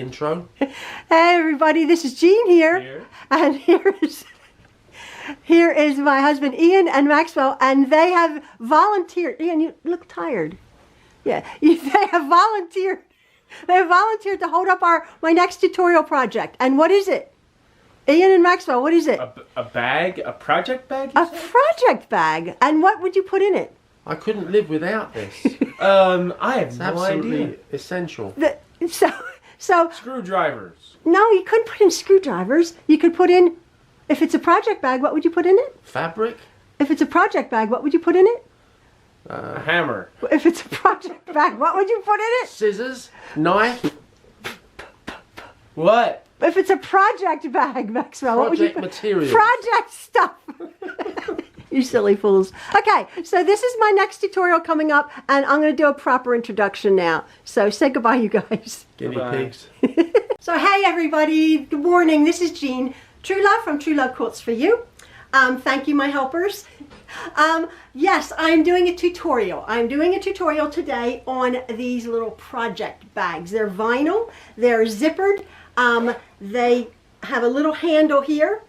intro. Hey everybody, this is Jean here. And here is my husband Ian and Maxwell, and they have volunteered. Ian, you look tired. Yeah, they have volunteered. They have volunteered to hold up my next tutorial project. And what is it? Ian and Maxwell, what is it? A bag? A project bag? A project bag. And what would you put in it? I couldn't live without this. I have It's no idea. Essential. So Screwdrivers. No, you couldn't put in screwdrivers. You could put in, if it's a project bag, what would you put in it? Fabric. If it's a project bag, what would you put in it? A hammer. If it's a project bag, what would you put in it? Scissors. Knife. What? If it's a project bag, Maxwell, what would you put? Materials. Project stuff. You silly fools. Okay, so this is my next tutorial coming up, and I'm going to do a proper introduction now. So say goodbye, you guys. Guinea pigs. So hey everybody, good morning. This is Jean, Truelove from Truelove Quilts for you. Thank you, my helpers. Yes, I'm doing a tutorial. I'm doing a tutorial today on these little project bags. They're vinyl, they're zippered. They have a little handle here.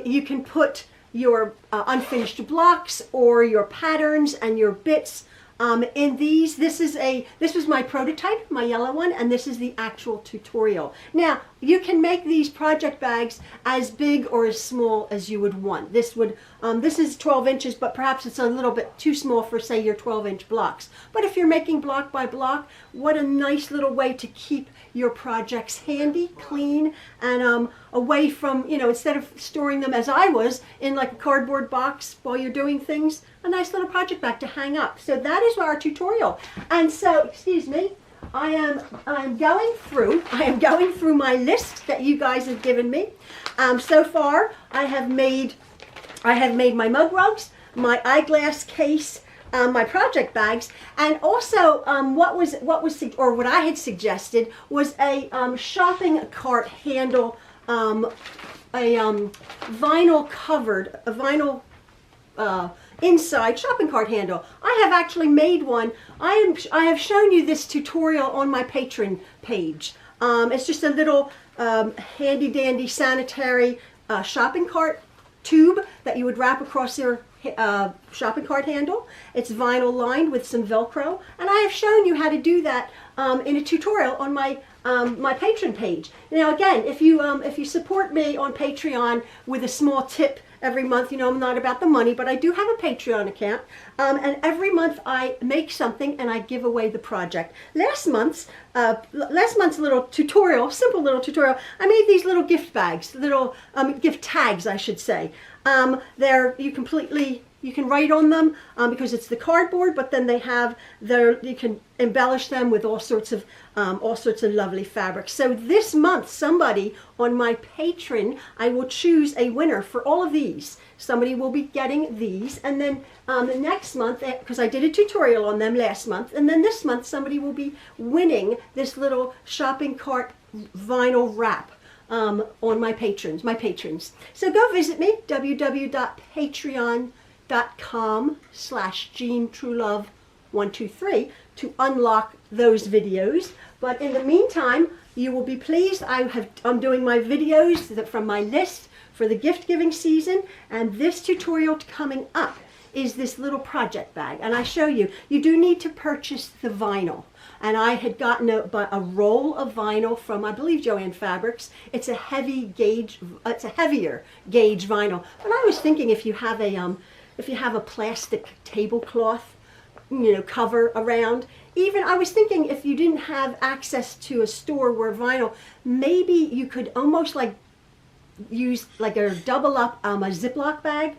You can put your unfinished blocks or your patterns and your bits in these. This was my prototype, my yellow one, and this is the actual tutorial. Now, you can make these project bags as big or as small as you would want. This is 12 inches, but perhaps it's a little bit too small for, say, your 12-inch blocks. But if you're making block by block, what a nice little way to keep your projects handy, clean, and away from, instead of storing them as I was in like a cardboard box while you're doing things, a nice little project bag to hang up. So that is our tutorial. And so, excuse me, I'm going through my list that you guys have given me. So far, I have made my mug rugs, my eyeglass case, my project bags, and also what I had suggested was a shopping cart handle, a vinyl inside shopping cart handle. I have actually made one. I have shown you this tutorial on my Patron page. It's just a little handy dandy sanitary shopping cart tube that you would wrap across your shopping cart handle. It's vinyl lined with some Velcro, and I have shown you how to do that in a tutorial on my my Patron page. Now again, if you support me on Patreon with a small tip every month, I'm not about the money, but I do have a Patreon account, and every month I make something and I give away the project. Last month's little tutorial, simple little tutorial, I made these little gift bags, little gift tags, I should say. You can write on them because it's the cardboard, but then you can embellish them with all sorts of lovely fabrics. So this month, somebody on my Patron, I will choose a winner for all of these. Somebody will be getting these, and then the next month, because I did a tutorial on them last month, and then this month somebody will be winning this little shopping cart vinyl wrap. On my patrons. So go visit me, www.patreon.com/JeanTruelove123 to unlock those videos. But in the meantime, you will be pleased. I'm doing my videos from my list for the gift giving season, and this tutorial coming up is this little project bag. And I show you, you do need to purchase the vinyl. And I had gotten a roll of vinyl from, I believe, Joann Fabrics. It's a heavier gauge vinyl. And I was thinking, if you have a plastic tablecloth, cover around, even I was thinking if you didn't have access to a store where vinyl, maybe you could almost use a double up a Ziploc bag,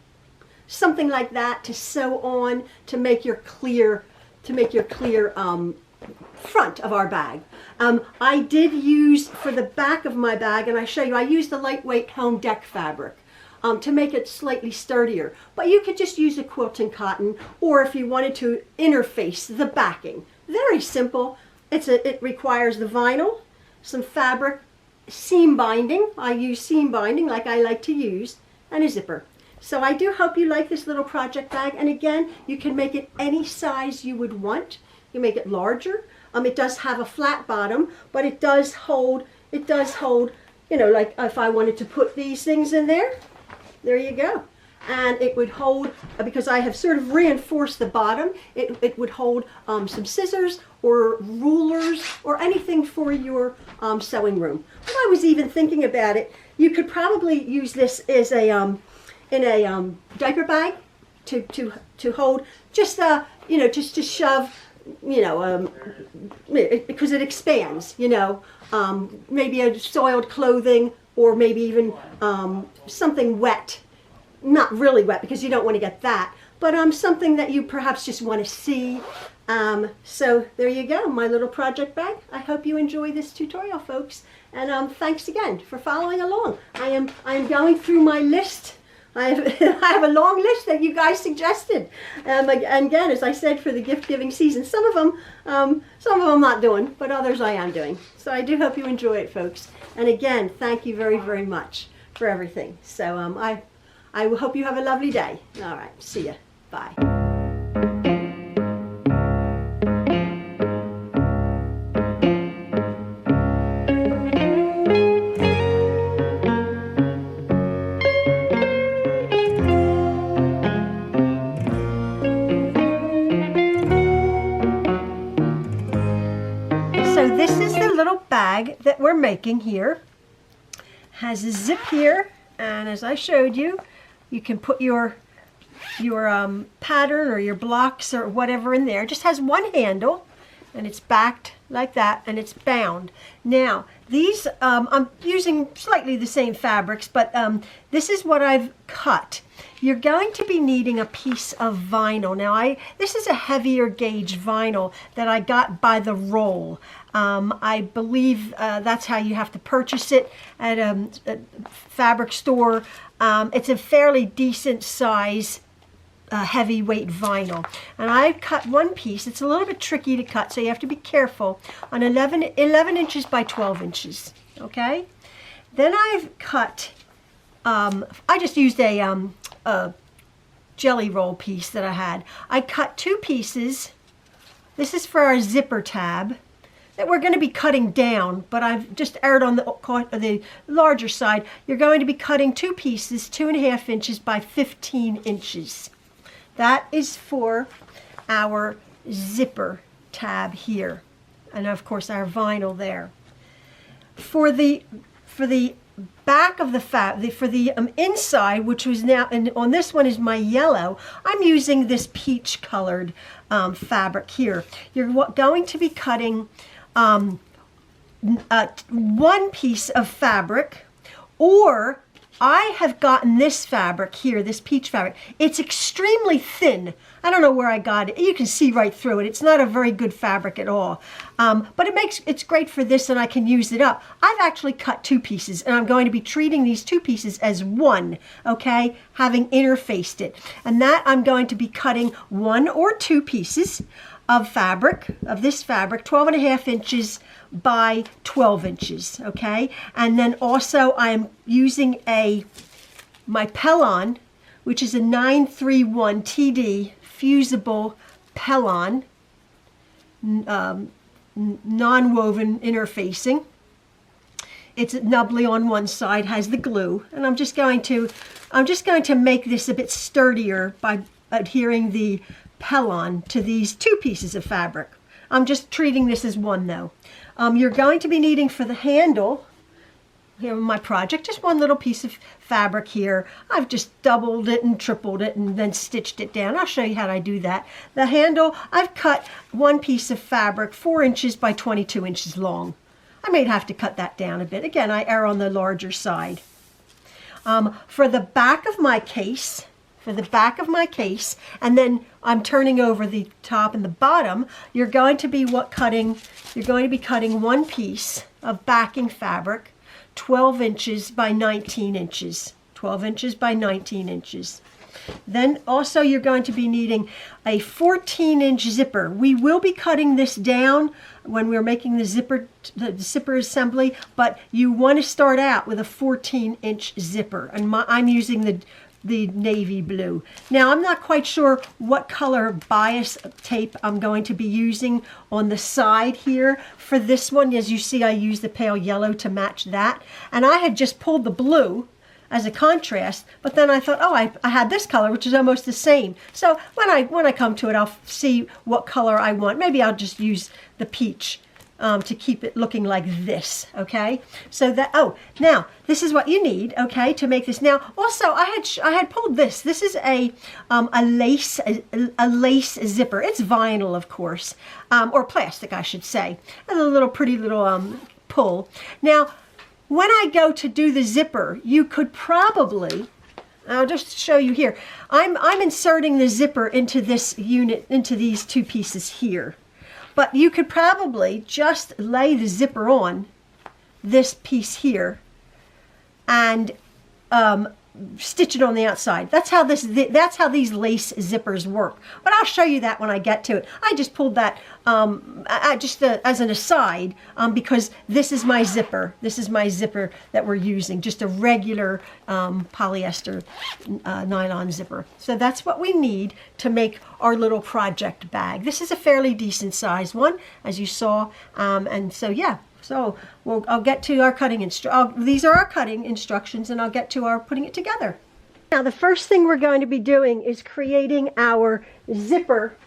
something like that, to sew on to make your clear front of our bag. I did use for the back of my bag, and I show you, I used the lightweight home deck fabric to make it slightly sturdier. But you could just use a quilting cotton, or if you wanted to interface the backing. Very simple. It requires the vinyl, some fabric, seam binding. I use seam binding like I like to use, and a zipper. So I do hope you like this little project bag, and again, you can make it any size you would want. You make it larger. It does have a flat bottom, but it does hold it does hold, you know, like if I wanted to put these things in there, there you go. And it would hold, because I have sort of reinforced the bottom, it would hold some scissors or rulers or anything for your sewing room. When I was even thinking about it, you could probably use this as a in a diaper bag to hold just you know, just to shove, you know, because it expands, you know, maybe a soiled clothing or maybe even something wet. Not really wet because you don't want to get that, but something that you perhaps just want to see. So there you go, my little project bag. I hope you enjoy this tutorial, folks, and thanks again for following along. I am going through my list. I have a long list that you guys suggested. And again, as I said, for the gift-giving season, some of them I'm not doing, but others I am doing. So I do hope you enjoy it, folks. And again, thank you very, very much for everything. So I hope you have a lovely day. All right, see ya. Bye. So this is the little bag that we're making here. Has a zip here, and as I showed you, you can put your pattern or your blocks or whatever in there. It just has one handle, and it's backed like that, and it's bound. Now, these, I'm using slightly the same fabrics, but this is what I've cut. You're going to be needing a piece of vinyl. Now, this is a heavier gauge vinyl that I got by the roll. I believe that's how you have to purchase it at a fabric store. It's a fairly decent size heavyweight vinyl, and I cut one piece. It's a little bit tricky to cut, so you have to be careful, on 11 inches by 12 inches. Okay, then I've cut, I just used a jelly roll piece that I had. I cut two pieces. This is for our zipper tab that we're going to be cutting down, but I've just erred on the larger side. You're going to be cutting two pieces, 2.5 inches by 15 inches. That is for our zipper tab here, and of course our vinyl there. For the back of the for the inside, which was now, and on this one is my yellow, I'm using this peach colored fabric here. You're going to be cutting one piece of fabric, or I have gotten this fabric here, this peach fabric. It's extremely thin. I don't know where I got it. You can see right through it. It's not a very good fabric at all. But it's great for this, and I can use it up. I've actually cut two pieces, and I'm going to be treating these two pieces as one, okay, having interfaced it. And that I'm going to be cutting 1 or 2 pieces of fabric, of this fabric, 12.5 inches by 12 inches, okay? And then also I'm using my Patron, which is a 931 TD fusible Patron, non-woven interfacing. It's nubbly on one side, has the glue, and I'm just going to make this a bit sturdier by adhering the Patron to these 2 pieces of fabric. I'm just treating this as one though. You're going to be needing for the handle here in my project just one little piece of fabric here. I've just doubled it and tripled it and then stitched it down. I'll show you how I do that. The handle, I've cut one piece of fabric 4 inches by 22 inches long. I may have to cut that down a bit. Again, I err on the larger side. For the back of my case, and then I'm turning over the top and the bottom, you're going to be cutting one piece of backing fabric, 12 inches by 19 inches. 12 inches by 19 inches. Then also you're going to be needing a 14-inch zipper. We will be cutting this down when we're making the zipper assembly, but you want to start out with a 14-inch zipper. And I'm using the navy blue. Now I'm not quite sure what color bias tape I'm going to be using on the side here for this one. As you see, I used the pale yellow to match that, and I had just pulled the blue as a contrast, but then I thought, oh, I had this color, which is almost the same. So when I come to it, I'll see what color I want. Maybe I'll just use the peach to keep it looking like this, okay? So that, oh, now this is what you need, okay, to make this. Now, also, I had pulled this. This is a lace zipper. It's vinyl, of course, or plastic, I should say. And a little pretty little pull. Now, when I go to do the zipper, you could probably, I'll just show you here. I'm inserting the zipper into this unit, into these two pieces here. But you could probably just lay the zipper on this piece here and stitch it on the outside. That's how these lace zippers work. But I'll show you that when I get to it. I just pulled that as an aside because this is my zipper. This is my zipper that we're using, just a regular polyester nylon zipper. So that's what we need to make our little project bag. This is a fairly decent size one, as you saw, and so yeah. So I'll get to our cutting these are our cutting instructions, and I'll get to our putting it together. Now the first thing we're going to be doing is creating our zipper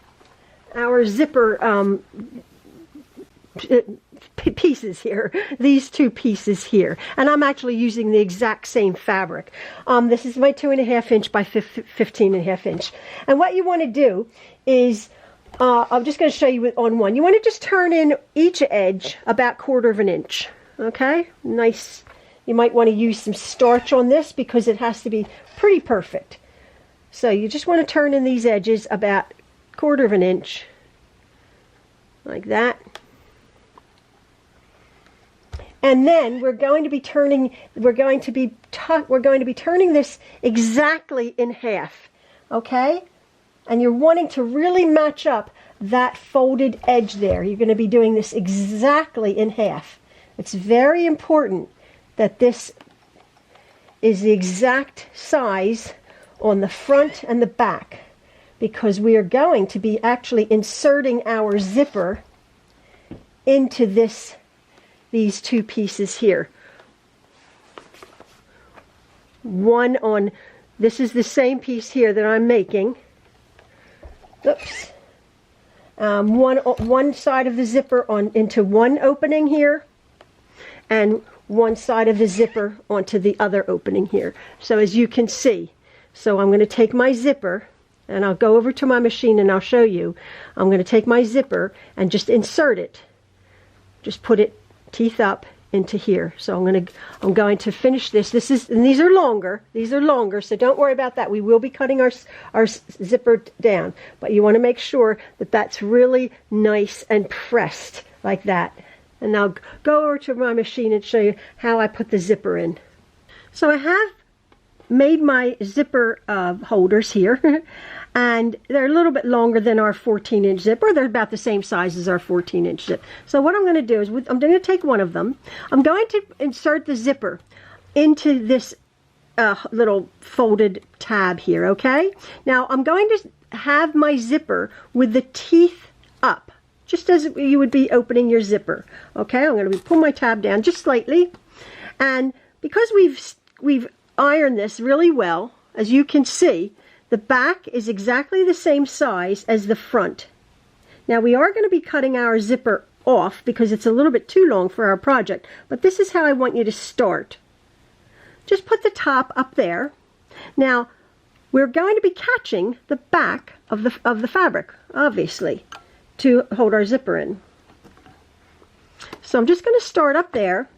pieces here, these two pieces here, and I'm actually using the exact same fabric. This is my 2.5 inch by 15.5 inch, and what you want to do is I'm just going to show you on one. You want to just turn in each edge about 1/4 inch. Okay, nice. You might want to use some starch on this because it has to be pretty perfect. So you just want to turn in these edges about 1/4 inch, like that. And then we're going to be turning this exactly in half. Okay? And you're wanting to really match up that folded edge there. You're going to be doing this exactly in half. It's very important that this is the exact size on the front and the back, because we are going to be actually inserting our zipper into these two pieces here. This is the same piece here that I'm making. Oops. One side of the zipper into one opening here, and one side of the zipper onto the other opening here. So as you can see, so I'm going to take my zipper, and I'll go over to my machine and I'll show you. I'm going to take my zipper and just insert it. Just put it teeth up into here. So I'm going to finish this. And these are longer. These are longer, so don't worry about that. We will be cutting our zipper down, but you want to make sure that that's really nice and pressed like that. And I'll go over to my machine and show you how I put the zipper in. So I have made my zipper holders here, and they're a little bit longer than our 14-inch zip, or they're about the same size as our 14-inch zip. So what I'm going to do is, I'm going to take one of them. I'm going to insert the zipper into this little folded tab here, okay? Now I'm going to have my zipper with the teeth up, just as you would be opening your zipper, okay? I'm going to pull my tab down just slightly, and because we've ironed this really well, as you can see, the back is exactly the same size as the front. Now we are going to be cutting our zipper off because it's a little bit too long for our project, but this is how I want you to start. Just put the top up there. Now we're going to be catching the back of the fabric, obviously, to hold our zipper in. So I'm just going to start up there.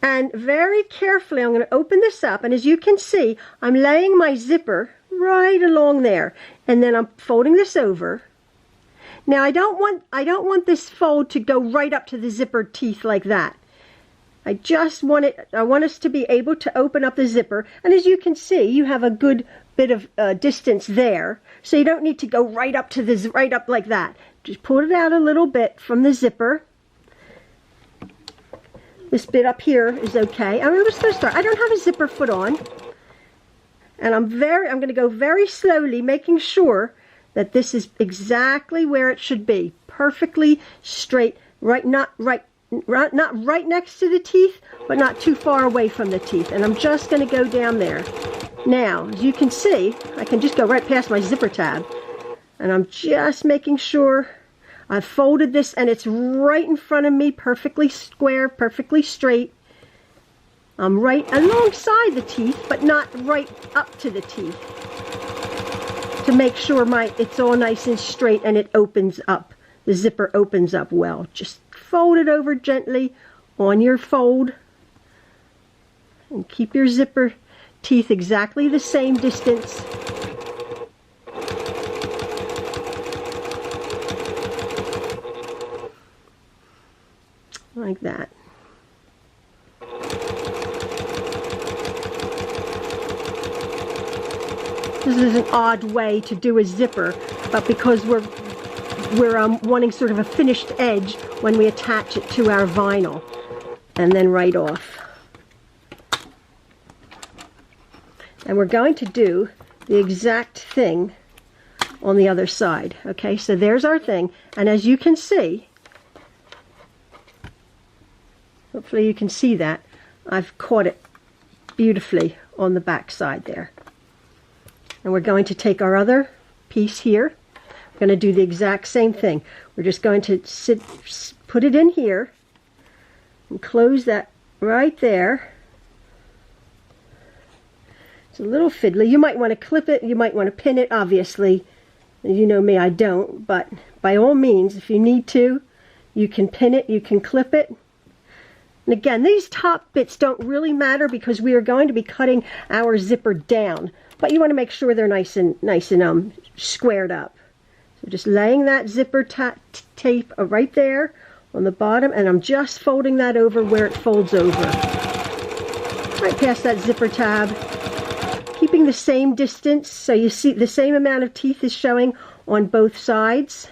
And very carefully, I'm going to open this up, and as you can see, I'm laying my zipper right along there, and then I'm folding this over. Now I don't want this fold to go right up to the zipper teeth like that. I want us to be able to open up the zipper, and as you can see, you have a good bit of distance there, so you don't need to go right up like that. Just pull it out a little bit from the zipper. This bit up here is okay. I'm just going to start. I don't have a zipper foot on. And I'm going to go very slowly, making sure that this is exactly where it should be. Perfectly straight, not right next to the teeth, but not too far away from the teeth. And I'm just going to go down there. Now, as you can see, I can just go right past my zipper tab. And I'm just making sure I've folded this and it's right in front of me, perfectly square, perfectly straight. I'm right alongside the teeth, but not right up to the teeth, to make sure it's all nice and straight and it opens up. The zipper opens up well. Just fold it over gently on your fold and keep your zipper teeth exactly the same distance. Like that. This is an odd way to do a zipper, but because we're wanting sort of a finished edge when we attach it to our vinyl, and then right off. And we're going to do the exact thing on the other side. Okay, so there's our thing, and as you can see, hopefully you can see that, I've caught it beautifully on the back side there. And we're going to take our other piece here. We're going to do the exact same thing. We're just going to put it in here and close that right there. It's a little fiddly. You might want to clip it. You might want to pin it, obviously. You know me, I don't. But by all means, if you need to, you can pin it, you can clip it. And again, these top bits don't really matter because we are going to be cutting our zipper down. But you want to make sure they're nice and squared up. So just laying that zipper tape right there on the bottom, and I'm just folding that over where it folds over. Right past that zipper tab. Keeping the same distance, so you see the same amount of teeth is showing on both sides.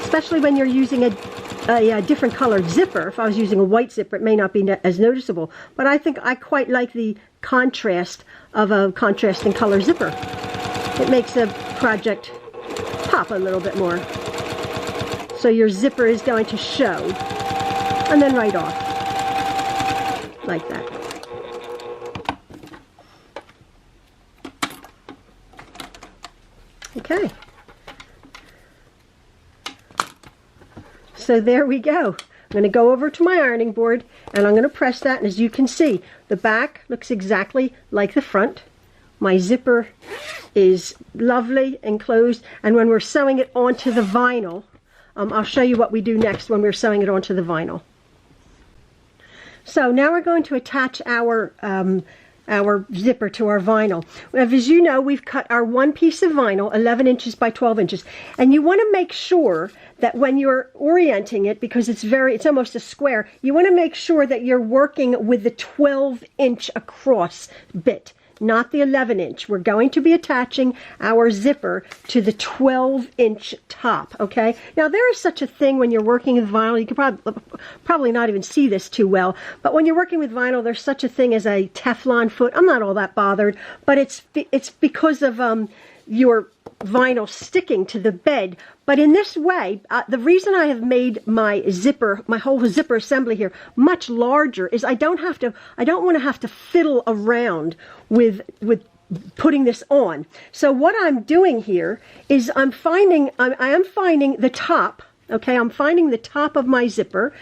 Especially when you're using a different colored zipper. If I was using a white zipper, it may not be as noticeable. But I think I quite like the contrast of a contrasting color zipper. It makes a project pop a little bit more. So your zipper is going to show. And then right off. Like that. Okay. So there we go. I'm going to go over to my ironing board and I'm going to press that, and as you can see, the back looks exactly like the front. My zipper is lovely and closed, and when we're sewing it onto the vinyl, I'll show you what we do next when we're sewing it onto the vinyl. So now we're going to attach our zipper to our vinyl. As you know, we've cut our one piece of vinyl 11 inches by 12 inches, and you want to make sure that when you're orienting it, because it's almost a square, you want to make sure that you're working with the 12-inch across bit, not the 11-inch. We're going to be attaching our zipper to the 12-inch top, okay? Now, there is such a thing when you're working with vinyl. You can probably not even see this too well, but when you're working with vinyl, there's such a thing as a Teflon foot. I'm not all that bothered, but it's because of your vinyl sticking to the bed. But in this way, the reason I have made my whole zipper assembly here much larger is I don't want to have to fiddle around with putting this on. So what I'm doing here is I am finding the top, okay? I'm finding the top of my zipper,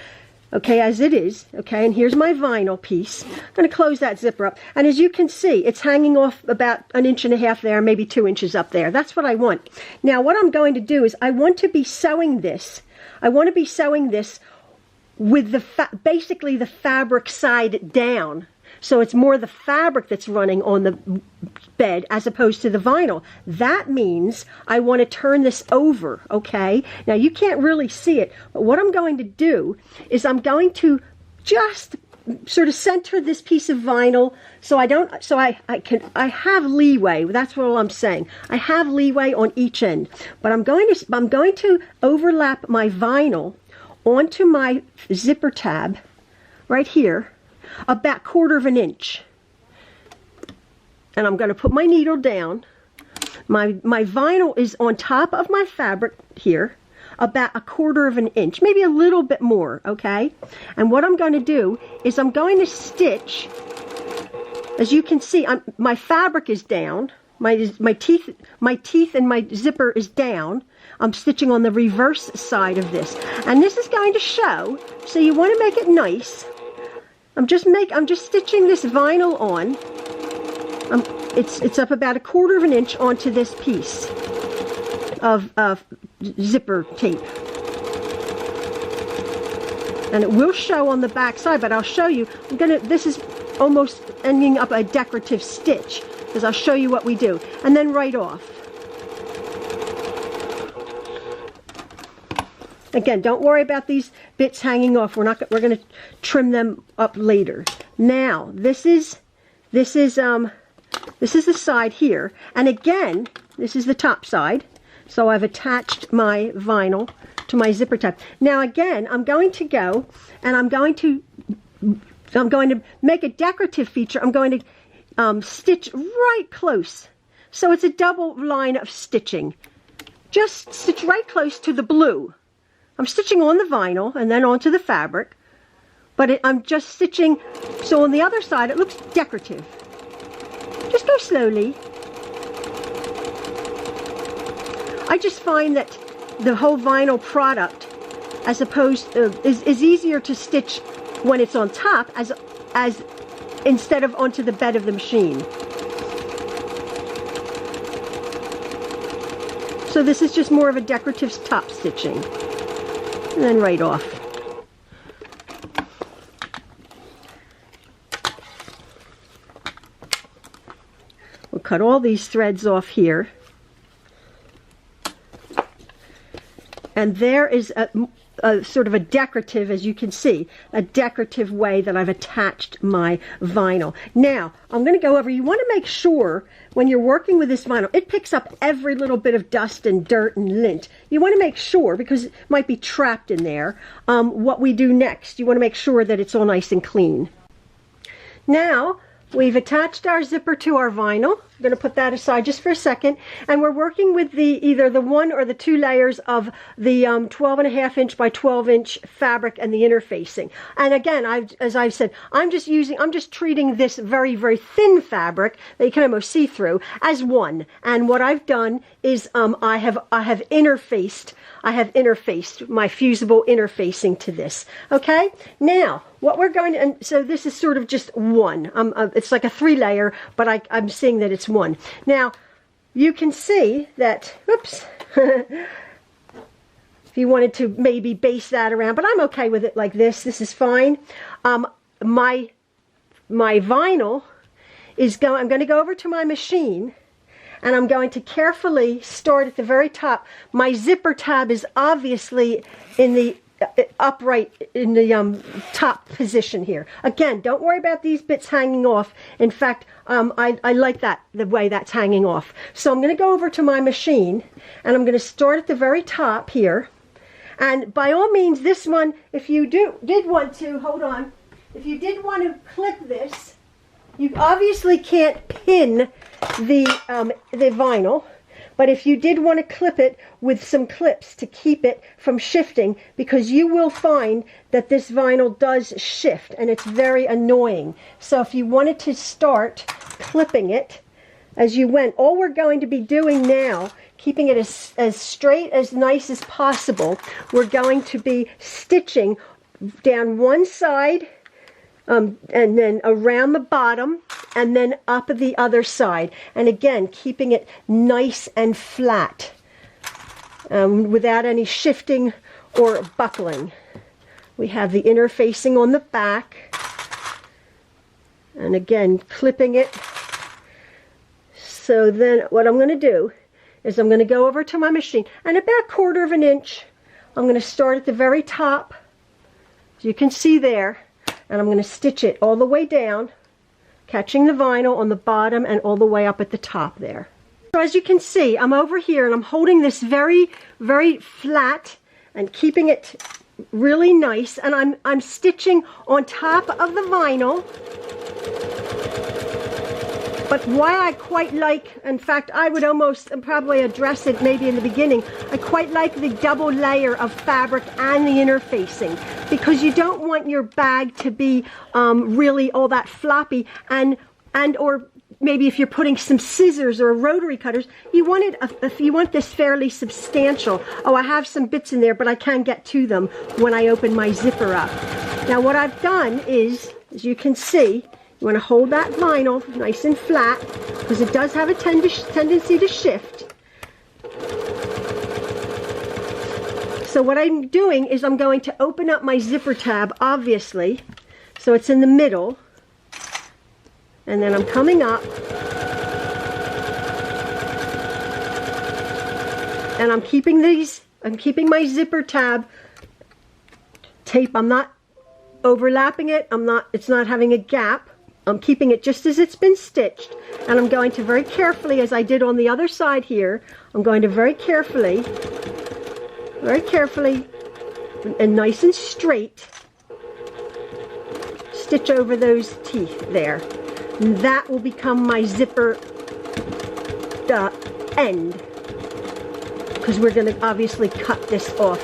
okay, as it is, okay, and here's my vinyl piece. I'm going to close that zipper up, and as you can see, it's hanging off about 1.5 inches there, maybe 2 inches up there. That's what I want. Now, what I'm going to do is I want to be sewing this. I want to be sewing this with basically the fabric side down. So it's more the fabric that's running on the bed as opposed to the vinyl. That means I want to turn this over, okay? Now you can't really see it, but what I'm going to do is I'm going to just sort of center this piece of vinyl so I have leeway. That's what I'm saying. I have leeway on each end, but I'm going to overlap my vinyl onto my zipper tab right here, about 1/4 inch. And I'm going to put my needle down. My vinyl is on top of my fabric here, about 1/4 inch, maybe a little bit more, okay? And what I'm going to do is I'm going to stitch. As you can see, my fabric is down. My teeth and my zipper is down. I'm stitching on the reverse side of this, and this is going to show. So you want to make it nice. I'm just stitching this vinyl on. It's up about 1/4 inch onto this piece of zipper tape, and it will show on the back side. But I'll show you. This is almost ending up a decorative stitch, because I'll show you what we do, and then right off. Again, don't worry about these bits hanging off. We're going to trim them up later. Now, this is the side here, and again, this is the top side. So I've attached my vinyl to my zipper tab. Now again, I'm going to go and I'm going to make a decorative feature. I'm going to stitch right close. So it's a double line of stitching. Just stitch right close to the blue. I'm stitching on the vinyl and then onto the fabric, but I'm just stitching, so on the other side it looks decorative. Just go slowly. I just find that the whole vinyl product, as opposed is easier to stitch when it's on top as instead of onto the bed of the machine. So this is just more of a decorative top stitching. And then right off. We'll cut all these threads off here. And there is a sort of a decorative, as you can see, a decorative way that I've attached my vinyl. Now, I'm going to go over, you want to make sure when you're working with this vinyl, it picks up every little bit of dust and dirt and lint. You want to make sure, because it might be trapped in there, what we do next. You want to make sure that it's all nice and clean. Now, we've attached our zipper to our vinyl. I'm going to put that aside just for a second. And we're working with either the 1 or the 2 layers of the 12.5 inch by 12 inch fabric and the interfacing. And again, as I've said, I'm just treating this very, very thin fabric that you can almost see through as one. And what I've done is I have interfaced my fusible interfacing to this. Okay? Now, what we're going to, and so this is sort of just one. It's like a 3 layer, but I'm seeing that it's one. Now, you can see that, oops, if you wanted to maybe base that around, but I'm okay with it like this. This is fine. My vinyl is I'm going to go over to my machine, and I'm going to carefully start at the very top. My zipper tab is obviously in the upright in the top position here. Again, don't worry about these bits hanging off. In fact, I like the way that's hanging off. So I'm going to go over to my machine, and I'm going to start at the very top here. And by all means, this one, if you did want to, hold on, if you did want to clip this, you obviously can't pin the vinyl. But if you did want to clip it with some clips to keep it from shifting, because you will find that this vinyl does shift and it's very annoying. So if you wanted to start clipping it as you went, all we're going to be doing now, keeping it as straight, as nice as possible, we're going to be stitching down one side, and then around the bottom, and then up the other side. And again, keeping it nice and flat, without any shifting or buckling. We have the interfacing on the back, and again, clipping it. So then what I'm going to do is I'm going to go over to my machine, and about 1/4 inch, I'm going to start at the very top, as you can see there. and I'm going to stitch it all the way down, catching the vinyl on the bottom and all the way up at the top there. So as you can see, I'm over here and I'm holding this very, very flat and keeping it really nice, and I'm stitching on top of the vinyl. But why I quite like, in fact, I would almost probably address it maybe in the beginning, I quite like the double layer of fabric and the interfacing, because you don't want your bag to be really all that floppy, and or maybe if you're putting some scissors or rotary cutters, you want it, if you want this fairly substantial. Oh, I have some bits in there, but I can get to them when I open my zipper up. Now what I've done is, as you can see, you want to hold that vinyl nice and flat, because it does have a tendency to shift. So what I'm doing is I'm going to open up my zipper tab, obviously, so it's in the middle, and then I'm coming up, and I'm keeping my zipper tab tape. I'm not overlapping it. It's not having a gap. I'm keeping it just as it's been stitched, and I'm going to very carefully, as I did on the other side here, I'm going to very carefully, and nice and straight, stitch over those teeth there. And that will become my zipper end, because we're going to obviously cut this off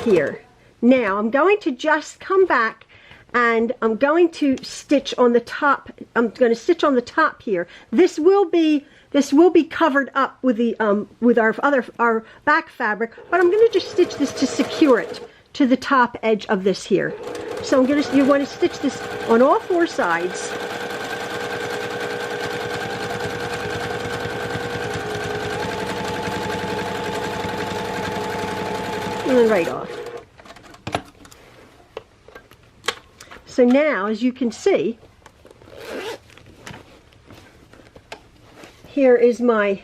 here. Now I'm going to just come back and I'm going to stitch on the top. I'm going to stitch on the top here. This will be covered up with the with our back fabric, but I'm going to just stitch this to secure it to the top edge of this here. So you want to stitch this on all four sides. And then right off. So now, as you can see, here is my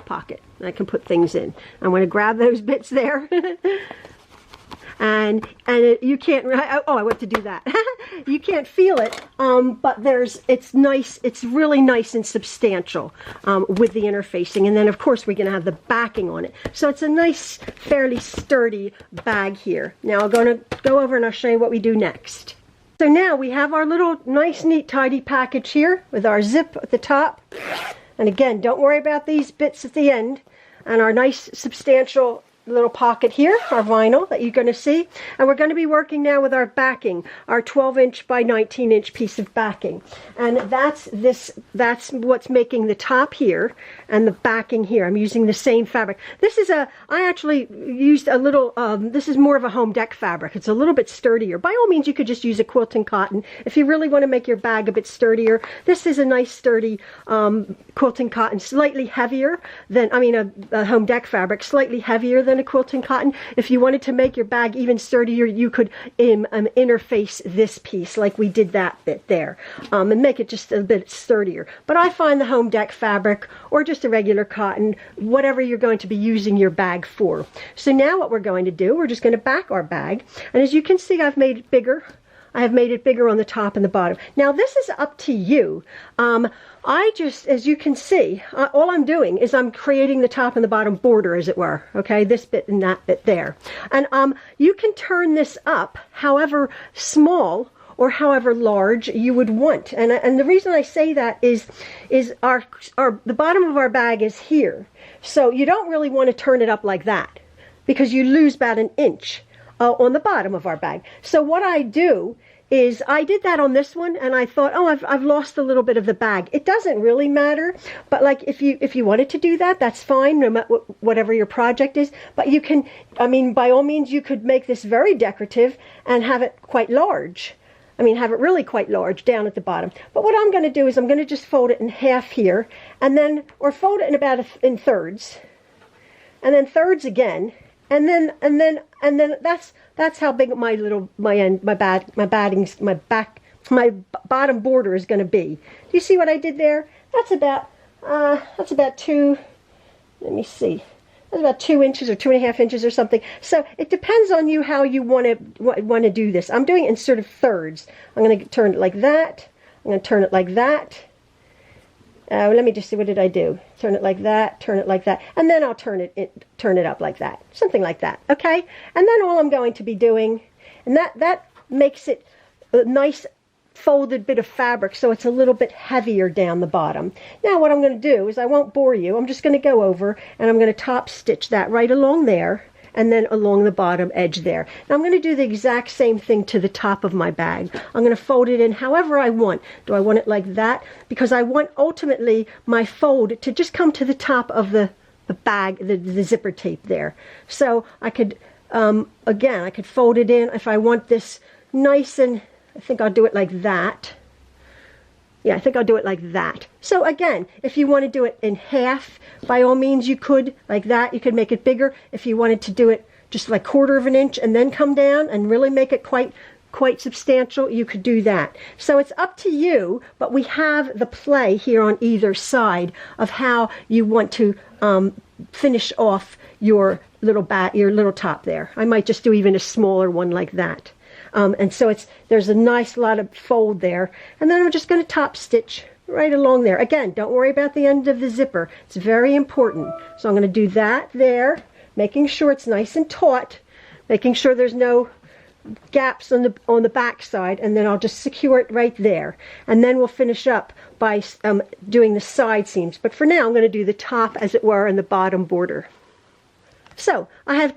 pocket. I can put things in. I'm going to grab those bits there. and you can't, oh, I went to do that. You can't feel it, but it's nice, it's really nice and substantial with the interfacing. And then of course we're going to have the backing on it. So it's a nice, fairly sturdy bag here. Now I'm going to go over and I'll show you what we do next. So now we have our little nice, neat, tidy package here with our zip at the top. And again, don't worry about these bits at the end. And our nice, substantial little pocket here, our vinyl that you're going to see. And we're going to be working now with our backing, our 12-inch by 19-inch piece of backing. And that's what's making the top here and the backing here. I'm using the same fabric. This is I actually used a little, this is more of a home deck fabric. It's a little bit sturdier. By all means, you could just use a quilting cotton if you really want to make your bag a bit sturdier. This is a nice sturdy quilting cotton, slightly heavier than, a home deck fabric, slightly heavier than a quilting cotton. If you wanted to make your bag even sturdier, you could interface this piece like we did that bit there, and make it just a bit sturdier. But I find the home deck fabric, or just a regular cotton, whatever you're going to be using your bag for. So now what we're going to do, we're just going to back our bag, and as you can see, I've made it bigger. I have made it bigger on the top and the bottom. Now this is up to you. I just, as you can see, all I'm doing is I'm creating the top and the bottom border, as it were. Okay, this bit and that bit there. And you can turn this up however small or however large you would want. And the reason I say that is the bottom of our bag is here. So you don't really want to turn it up like that, because you lose about an inch on the bottom of our bag. So what I do is I did that on this one, and I thought, oh, I've lost a little bit of the bag. It doesn't really matter, but like if you wanted to do that, that's fine, no matter whatever your project is. But you can, by all means, you could make this very decorative and have it quite large. Have it really quite large down at the bottom. But what I'm going to do is I'm going to just fold it in half here, and then, or fold it in about in thirds, and then thirds again, and then that's how big my bottom border is going to be. Do you see what I did there? That's about two. Let me see. about 2 inches or 2.5 inches or something. So it depends on you how you want to do this. I'm doing it in sort of thirds. I'm going to turn it like that. I'm going to turn it like that. Let me just see, what did I do? Turn it like that, turn it like that, and then I'll turn it up like that, something like that, okay? And then all I'm going to be doing, and that makes it a nice folded bit of fabric, so it's a little bit heavier down the bottom. Now what I'm going to do is, I won't bore you, I'm just going to go over and I'm going to top stitch that right along there, and then along the bottom edge there. Now I'm going to do the exact same thing to the top of my bag. I'm going to fold it in however I want. Do I want it like that? Because I want ultimately my fold to just come to the top of the bag, the zipper tape there. So I could, again, I could fold it in if I want this nice, and I think I'll do it like that. Yeah, I think I'll do it like that. So again, if you want to do it in half, by all means you could, like that. You could make it bigger. If you wanted to do it just like 1/4 of an inch and then come down and really make it quite substantial, you could do that. So it's up to you, but we have the play here on either side of how you want to finish off your little top there. I might just do even a smaller one like that. And so there's a nice lot of fold there. And then I'm just going to top stitch right along there. Again, don't worry about the end of the zipper. It's very important. So I'm going to do that there, making sure it's nice and taut, making sure there's no gaps on the back side, and then I'll just secure it right there. And then we'll finish up by doing the side seams. But for now, I'm going to do the top, as it were, and the bottom border. So I have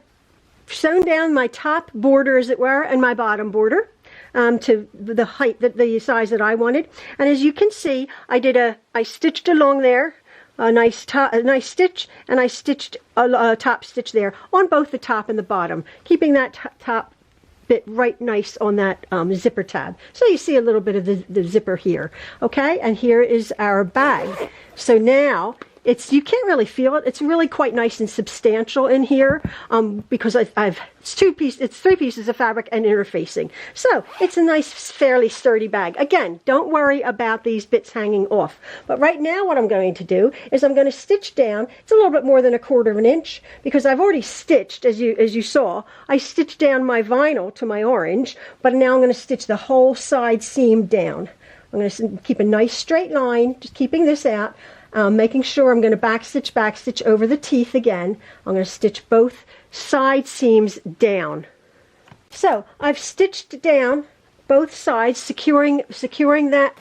sewn down my top border, as it were, and my bottom border to the height, the size that I wanted. And as you can see, I stitched along there a nice stitch, and I stitched a top stitch there on both the top and the bottom, keeping that top bit right nice on that zipper tab. So you see a little bit of the zipper here. Okay, and here is our bag. So now you can't really feel it. It's really quite nice and substantial in here because it's 3 pieces of fabric and interfacing. So it's a nice, fairly sturdy bag. Again, don't worry about these bits hanging off. But right now what I'm going to do is I'm going to stitch down. It's a little bit more than 1/4 of an inch because I've already stitched, as you saw. I stitched down my vinyl to my orange, but now I'm going to stitch the whole side seam down. I'm going to keep a nice straight line, just keeping this out. Making sure I'm going to back stitch over the teeth again. I'm going to stitch both side seams down. So I've stitched down both sides, securing that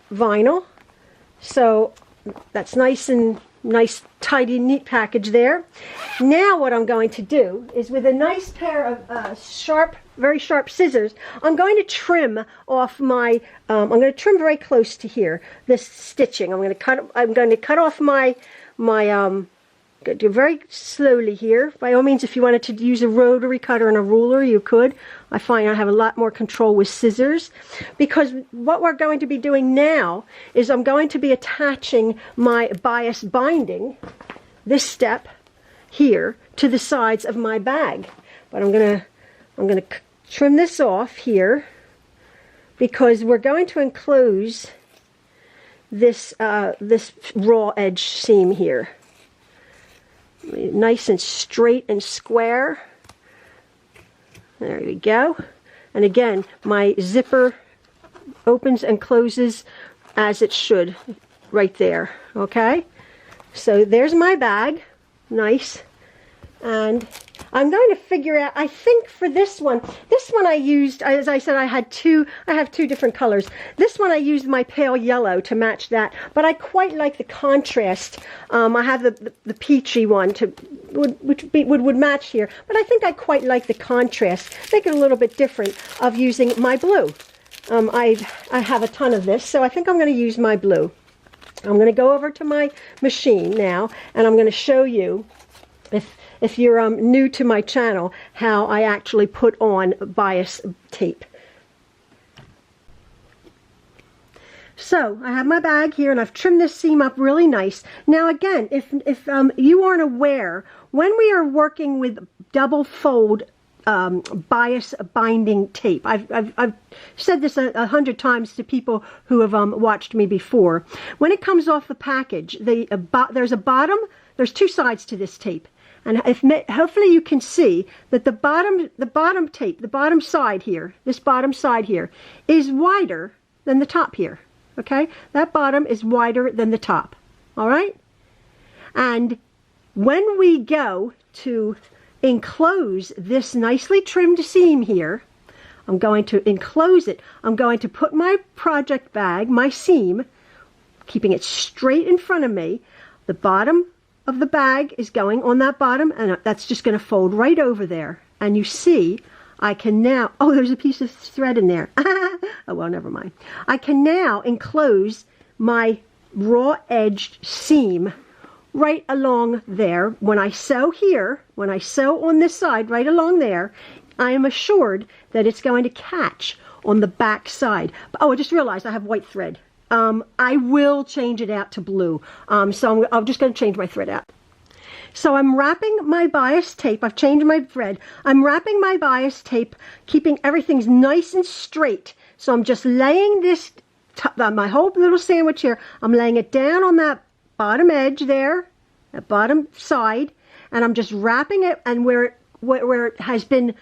vinyl. So that's nice, tidy, neat package there. Now what I'm going to do is, with a nice pair of very sharp scissors, I'm going to trim off my, I'm going to trim very close to here, this stitching. I'm going to cut off my do very slowly here. By all means, if you wanted to use a rotary cutter and a ruler, you could. I find I have a lot more control with scissors, because what we're going to be doing now is I'm going to be attaching my bias binding, this step here, to the sides of my bag. But I'm going to trim this off here because we're going to enclose this raw edge seam here. Nice and straight and square. There we go. And again, my zipper opens and closes as it should right there. Okay, so there's my bag. Nice. And I'm going to figure out, I think for this one I used, as I said, I have two different colors. This one I used my pale yellow to match that, but I quite like the contrast. I have the peachy one would match here, but I think I quite like the contrast, make it a little bit different, of using my blue. I have a ton of this, so I think I'm going to use my blue. I'm going to go over to my machine now, and I'm going to show you, if you're new to my channel, how I actually put on bias tape. So I have my bag here, and I've trimmed this seam up really nice. Now again, if you aren't aware, when we are working with double fold bias binding tape, I've said this 100 times to people who have watched me before. When it comes off the package, there's a bottom. There's two sides to this tape. And hopefully you can see that the bottom tape, the bottom side here, this bottom side here, is wider than the top here. Okay? That bottom is wider than the top. All right? And when we go to enclose this nicely trimmed seam here, I'm going to enclose it. I'm going to put my project bag, my seam, keeping it straight in front of me. The bottom of the bag is going on that bottom, and that's just going to fold right over there. And you see, I can now, oh, there's a piece of thread in there. Oh, well, never mind. I can now enclose my raw edged seam right along there. When I sew here, when I sew on this side, right along there, I am assured that it's going to catch on the back side. Oh, I just realized I have white thread. I will change it out to blue. So I'm just going to change my thread out. So I'm wrapping my bias tape. I've changed my thread. I'm wrapping my bias tape, keeping everything nice and straight. So I'm just laying this, my whole little sandwich here, I'm laying it down on that bottom edge there, that bottom side, and I'm just wrapping it, and where it has been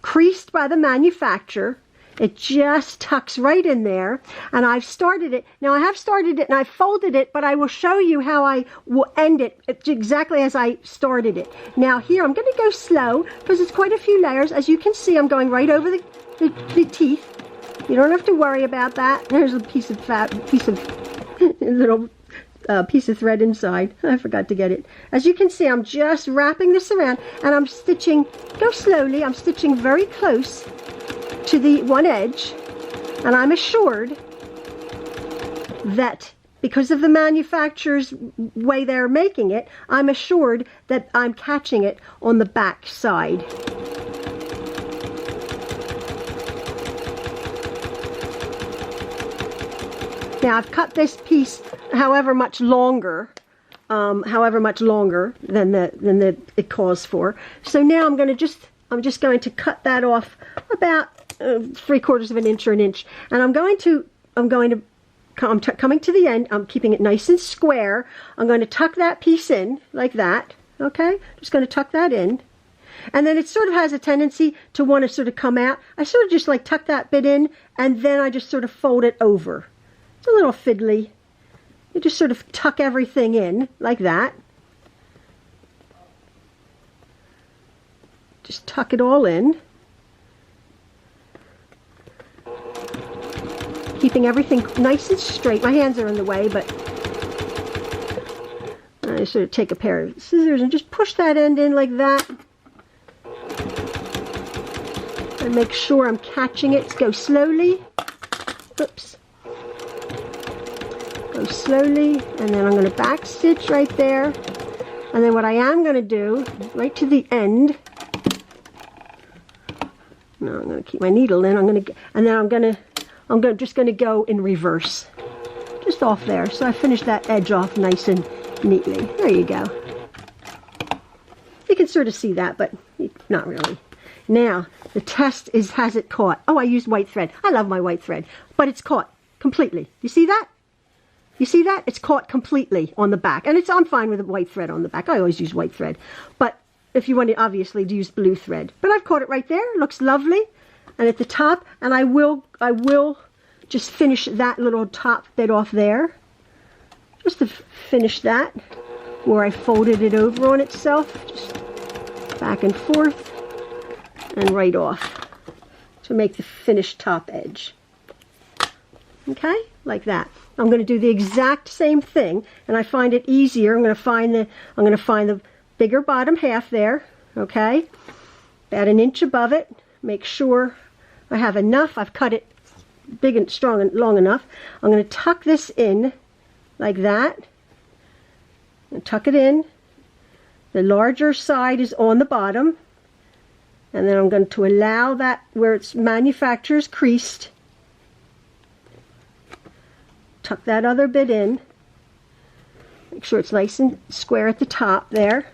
creased by the manufacturer, it just tucks right in there. And I've started it. Now I have started it and I folded it, but I will show you how I will end it exactly as I started it. Now here I'm going to go slow because it's quite a few layers. As you can see, I'm going right over the teeth. You don't have to worry about that. There's a piece of little piece of thread inside. I forgot to get it. As you can see, I'm just wrapping this around and I'm stitching, go slowly, I'm stitching very close to the one edge, and I'm assured that because of the manufacturer's way they're making it, I'm assured that I'm catching it on the back side. Now I've cut this piece however much longer than it calls for. So now I'm just going to cut that off about 3/4 of an inch or an inch, and I'm coming to the end. I'm keeping it nice and square. I'm going to tuck that piece in like that. Okay, just going to tuck that in, and then it sort of has a tendency to want to sort of come out. I sort of just like tuck that bit in, and then I just sort of fold it over. It's a little fiddly. You just sort of tuck everything in like that. Just tuck it all in. Keeping everything nice and straight. My hands are in the way, but I sort of take a pair of scissors and just push that end in like that. And make sure I'm catching it. Go slowly. Oops. Go slowly, and then I'm going to back stitch right there. And then what I am going to do, right to the end, no, I'm going to keep my needle in. I'm just going to go in reverse, just off there. So I finish that edge off nice and neatly. There you go. You can sort of see that, but not really. Now the test is, has it caught? Oh, I used white thread. I love my white thread, but it's caught completely. You see that? You see that? It's caught completely on the back, and I'm fine with the white thread on the back. I always use white thread, but if you want to, obviously, to use blue thread. But I've caught it right there. It looks lovely. And at the top, and I will just finish that little top bit off there. Just to finish that, where I folded it over on itself. Just back and forth, and right off. To make the finished top edge. Okay? Like that. I'm going to do the exact same thing, and I find it easier. I'm going to find the bigger bottom half there, okay? About an inch above it. Make sure I have enough. I've cut it big and strong and long enough. I'm going to tuck this in like that. And tuck it in. The larger side is on the bottom. And then I'm going to allow that where it's manufacturer's creased. Tuck that other bit in. Make sure it's nice and square at the top there.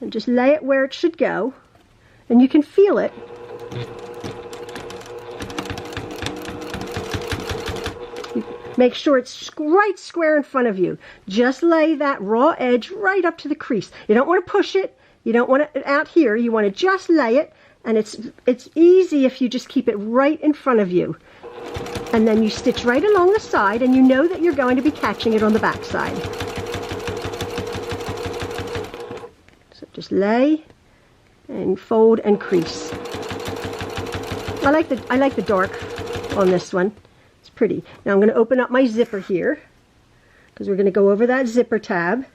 And just lay it where it should go. And you can feel it. Make sure it's right square in front of you. Just lay that raw edge right up to the crease. You don't want to push it. You don't want it out here. You want to just lay it, and it's easy if you just keep it right in front of you. And then you stitch right along the side, and you know that you're going to be catching it on the back side. So just lay and fold and crease. I like the dark on this one. It's pretty. Now I'm going to open up my zipper here, because we're going to go over that zipper tab.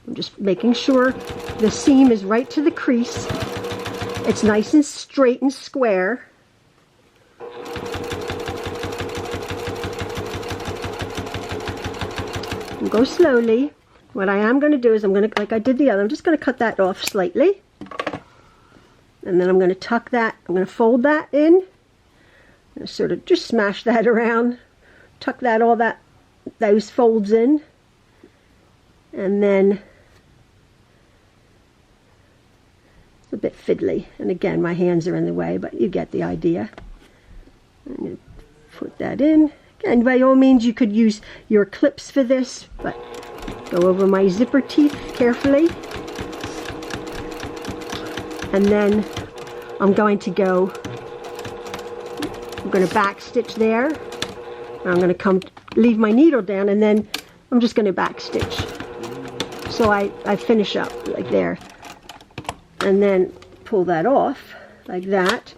I'm just making sure the seam is right to the crease. It's nice and straight and square. And go slowly. What I am going to do is I'm going to, like I did the other, I'm just going to cut that off slightly. And then I'm going to tuck that, I'm going to fold that in. And sort of just smash that around. Tuck that, those folds in. And then it's a bit fiddly. And again, my hands are in the way, but you get the idea. I'm going to put that in. And by all means, you could use your clips for this, but go over my zipper teeth carefully. And then I'm going to back stitch there. I'm going to leave my needle down, and then I'm just going to back stitch. So I finish up like there. And then pull that off like that.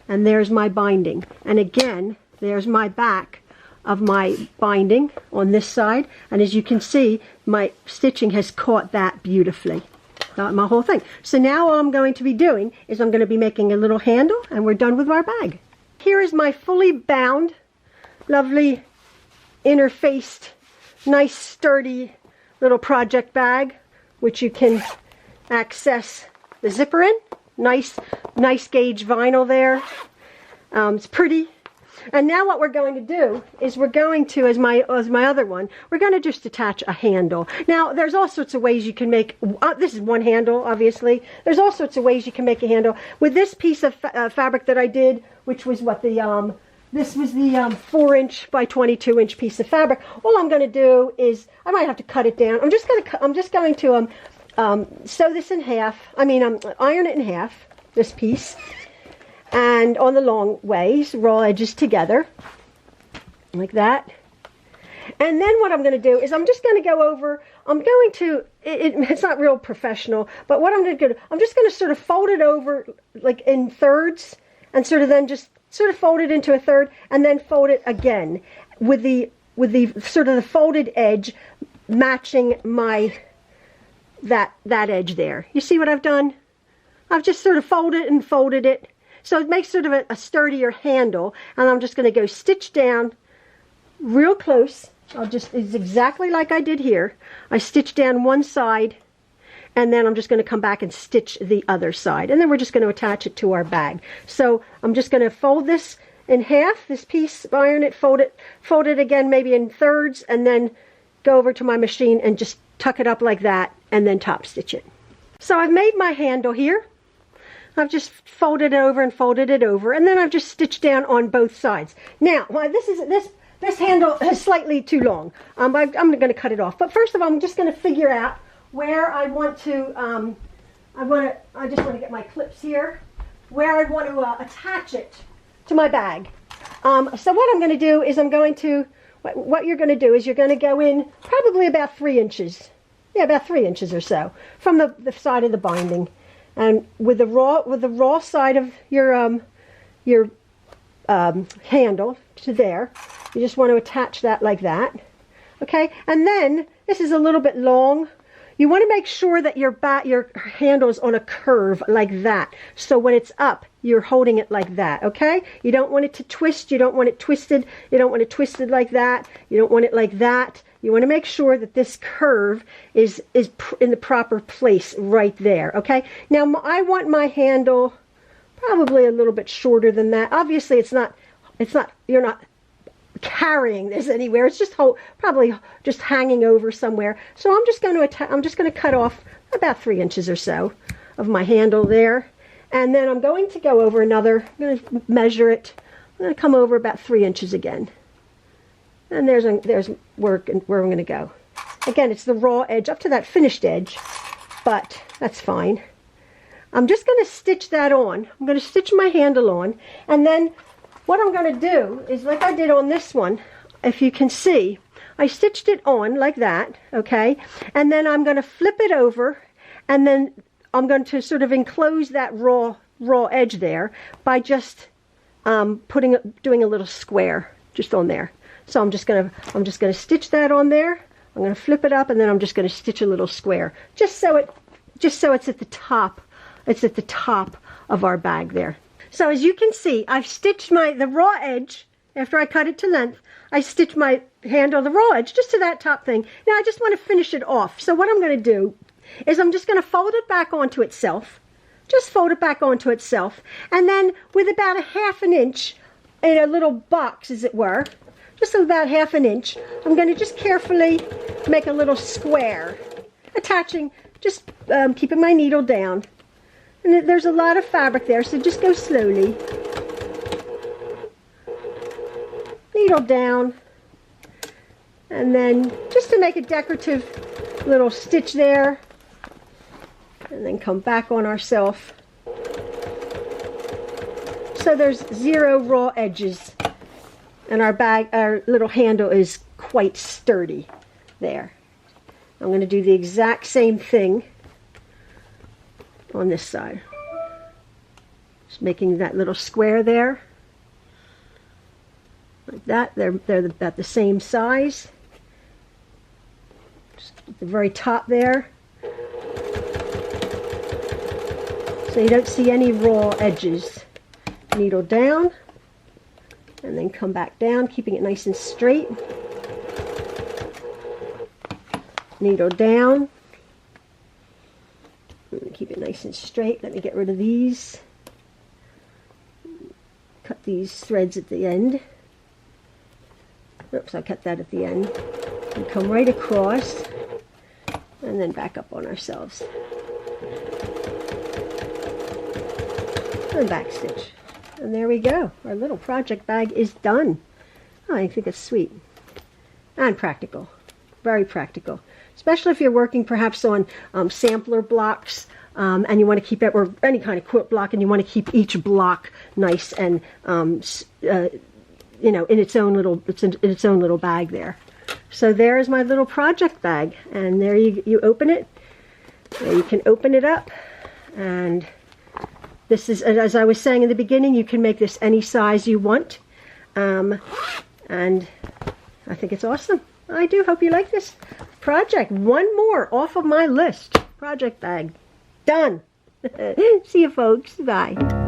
And there's my binding. And again, there's my back of my binding on this side, and as you can see, my stitching has caught that beautifully, my whole thing. So now all I'm going to be doing is I'm going to be making a little handle, and we're done with our bag. Here is my fully bound, lovely interfaced, nice sturdy little project bag, which you can access the zipper in. Nice gauge vinyl there. It's pretty. And now what we're going to do is we're going to, as my other one, we're going to just attach a handle. Now, there's all sorts of ways you can make, this is one handle, obviously. There's all sorts of ways you can make a handle. With this piece of fabric that I did, which was what this was the 4-inch by 22-inch piece of fabric. All I'm going to do is, I might have to cut it down. I'm just going to sew this in half, iron it in half, this piece. And on the long ways, raw edges together, like that. And then what I'm going to do is I'm just going to go over, it's not real professional, but what I'm going to do, I'm just going to sort of fold it over like in thirds, and sort of then just sort of fold it into a third, and then fold it again with the sort of the folded edge matching that edge there. You see what I've done? I've just sort of folded and folded it. So it makes sort of a sturdier handle, and I'm just going to go stitch down real close. It's exactly like I did here. I stitch down one side, and then I'm just going to come back and stitch the other side. And then we're just going to attach it to our bag. So I'm just going to fold this in half, this piece, iron it, fold it again maybe in thirds, and then go over to my machine and just tuck it up like that, and then top stitch it. So I've made my handle here. I've just folded it over and folded it over, and then I've just stitched down on both sides. Now, this handle is slightly too long. I'm going to cut it off. But first of all, I'm just going to figure out where I want to. I just want to get my clips here, where I want to attach it to my bag. So what I'm going to do is what you're going to do is you're going to go in probably about 3 inches. Yeah, about 3 inches or so from the side of the binding. And with the raw side of your handle to there, you just want to attach that like that, okay? And then this is a little bit long. You want to make sure that your handle is on a curve like that. So when it's up, you're holding it like that, okay? You don't want it to twist. You don't want it twisted. You don't want it twisted like that. You don't want it like that. You want to make sure that this curve is in the proper place right there, okay? Now, I want my handle probably a little bit shorter than that. Obviously, you're not carrying this anywhere. It's just probably just hanging over somewhere. So I'm just going to cut off about 3 inches or so of my handle there. And then I'm going to go over I'm going to measure it. I'm going to come over about 3 inches again. And there's where I'm going to go. Again, it's the raw edge up to that finished edge, but that's fine. I'm just going to stitch that on. I'm going to stitch my handle on, and then what I'm going to do is, like I did on this one, if you can see, I stitched it on like that, okay? And then I'm going to flip it over, and then I'm going to sort of enclose that raw edge there by just doing a little square just on there. So I'm just going to stitch that on there. I'm going to flip it up, and then I'm just going to stitch a little square, just so it's at the top. It's at the top of our bag there. So as you can see, I've stitched the raw edge. After I cut it to length, I stitched my handle, the raw edge, just to that top thing. Now I just want to finish it off. So what I'm going to do is I'm just going to fold it back onto itself. Just fold it back onto itself. And then with about a 1/2 inch in a little box, as it were, just about 1/2 inch, I'm going to just carefully make a little square, attaching, just keeping my needle down. And there's a lot of fabric there, so just go slowly. Needle down. And then just to make a decorative little stitch there. And then come back on ourselves. So there's 0 raw edges. And our little handle is quite sturdy there. I'm going to do the exact same thing on this side. Just making that little square there. Like that. They're about the same size. Just at the very top there. So you don't see any raw edges. Needle down. And then come back down, keeping it nice and straight. Needle down. Keep it nice and straight. Let me get rid of these. Cut these threads at the end. Oops, I cut that at the end. And come right across. And then back up on ourselves. And back stitch. And there we go. Our little project bag is done. Oh, I think it's sweet. And practical. Very practical. Especially if you're working perhaps on sampler blocks and you want to keep it, or any kind of quilt block, and you want to keep each block nice and you know, in its own little bag there. So there's my little project bag, and there you open it. There you can open it up, and this is, as I was saying in the beginning, you can make this any size you want, and I think it's awesome. I do hope you like this project. One more off of my list. Project bag. Done. See you folks. Bye.